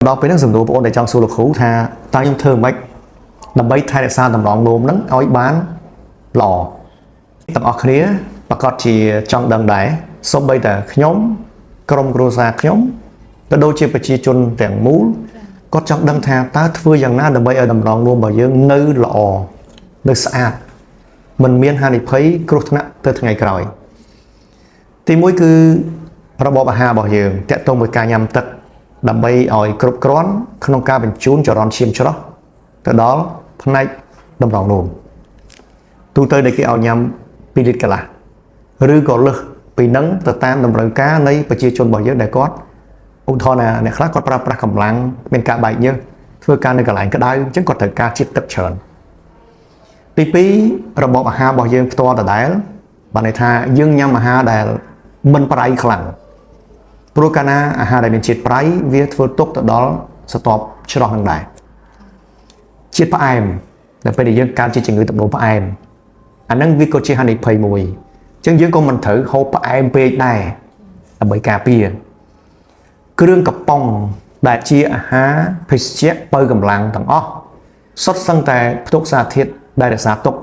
đó với những dụng cụ ổn để trong số lục hữu tha ta dùng thường mấy đầm bay thay để sao tầm lòng lùm nắng ói bán lò tập ở khía và có chỉ trong đầm đáy xong bây giờ nhóm krom rosa nhóm cái đôi chia phải chia chôn tiền mũ có trong đăng thang ta vừa rằng na đầm bay ở đầm lòng luôn bởi dương nơi lò nơi sạch mình miên hai thấy cột nặng từ ngày cày thì mỗi cứระบบอาหารบ่យើងតាក់ទងមួយការញ៉ាំទឹកដើម្បីឲ្យគ្រប់គ្រាន់ក្នុងការបញ្ជូនចរន្តឈាមច្រោះទៅដល់ផ្នែកតម្រងនោមទូទៅដែលគេឲ្យញ៉ាំ2លីត្រកន្លះឬក៏លើសពីនឹងទៅតាមតម្រូវការនៃប្រជាជនរបស់យើងដែលគាត់ឧទាហរណ៍អ្នកខ្លះគាត់ប្រើប្រាស់កម្លាំងមានការបែកញើសធ្វើការនៅកន្លែងក្តៅអញ្ចឹងគាត់ត្រូវការជាតិទឹកច្រើនទី2របបអាហាររបស់យើងផ្ទាល់ដដែលបានន័យថាយើងញ៉ាំអាហារដែលមិនប្រៃខ្លាំងព្រោះកាលណាអាហារដែលមានជាតិប្រៃវាធ្វើទុកទៅដល់ស្ទាប់ច្រោះនឹងដែរជាតិផ្អែមដែលពេលដែលយើងកើតជាជំងឺទឹកនោមផ្អែមអាហ្នឹងវាក៏ជាហានិភ័យមួយអញ្ចឹងយើងក៏មិនត្រូវហូបផ្អែមពេកដែរដើម្បីការពារគ្រឿងកំប៉ុងដែលជាអាហារភេសជ្ជៈបើកម្លាំងទាំងអស់សុទ្ធសឹងតែផ្ទុកសារធាតុដែលរក្សាទុក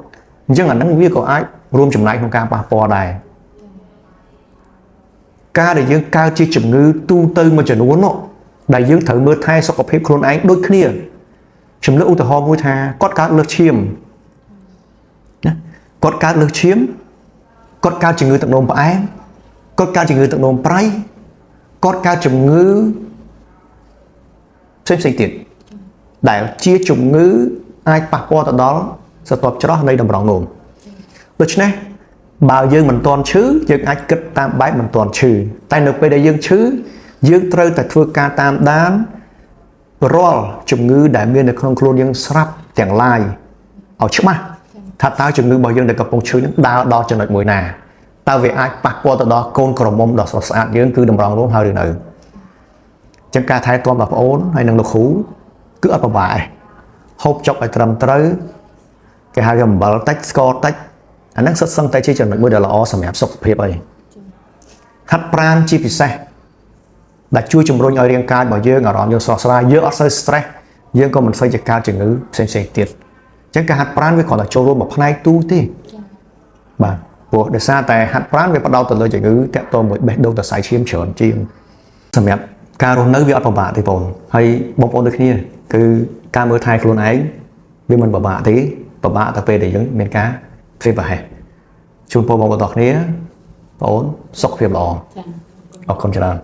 អញ្ចឹងអាហ្នឹងវាក៏អាចរួមចំណែកក្នុងការប៉ះពាល់ដែរការដែលយើងកើតជាជំងឺទូទៅមួយចំនួននោះដែលយើងត្រូវមើលថែសុខភាពខ្លួនឯងដូចគ្នាខ្ញុំលើកឧទាហរណ៍មួយថាគាត់កើតលើសឈាមណាគាត់កើតលើសឈាមគាត់កើតជំងឺទឹកនោមផ្អែមគាត់កើតជំងឺទឹកនោមប្រៃគាត់កើតជំងឺផ្សេងទៀតដែលជាជំងឺអាចប៉ះពាល់ទៅដល់ស្រទាប់ច្រោះនៃតម្រងនោមដូច្នេះបើយើងមិនទាន់ឈឺយើងអាចគិតតាមបែបមិនទាន់ឈឺតែនៅពេលដែលយើងឈឺយើងត្រូវតែធ្វើការតាមដានរាល់ជំងឺដែលមាននៅក្នុងខ្លួនយើងស្រាប់ទាំងឡាយឲ្យច្បាស់ថាតើជំងឺរបស់យើងដែលកំពុងឈឺនឹងដើរដល់ចំណុចមួយណាតើវាអាចប៉ះពាល់ទៅដល់កូនក្រមុំដ៏ស្រស់ស្អាតយើងគឺតម្រងនោមហើយឬនៅចឹងការថែទាំបងប្អូនហើយនឹងលោកគ្រូគឺអត់ពិបាកទេហូបចុកឲ្យត្រឹមត្រូវគេហៅថាអំបិលតិចស្ករតិចអាហ្នឹងសុទ្ធសឹងតែជាចំណុចមួយដែលល្អសម្រាប់សុខភាពអីហាត់ប្រាណជាពិសេសដែលជួយជំរុញឲ្យរាងកាយរបស់យើងអារម្មណ៍យើងស្រស់ស្រាយយើងអត់សូវ stress យើងក៏មិនសូវជាកើតជំងឺផ្សេងទៀតអញ្ចឹងការហាត់ប្រាណវាគ្រាន់តែចូលរួមមួយផ្នែកទូទេបាទព្រោះដោយសារតែហាត់ប្រាណវាផ្ដោតទៅលើជំងឺតាក់ទងមួយបេះដូងសរសៃឈាមច្រើនជាងសម្រាប់ការរស់នៅវាអត់ពិបាកទេបងហើយបងប្អូនដូចគ្នាគឺការមើលថែខ្លួនឯងវាមិនពិបាកទេពិបាកតែពេលដែលយើងមានការធ្វើប្រហែសជូនពរបងប្អូនទាំងគ្នាបងអូនសុខភាពល្អអរគុណច្រើន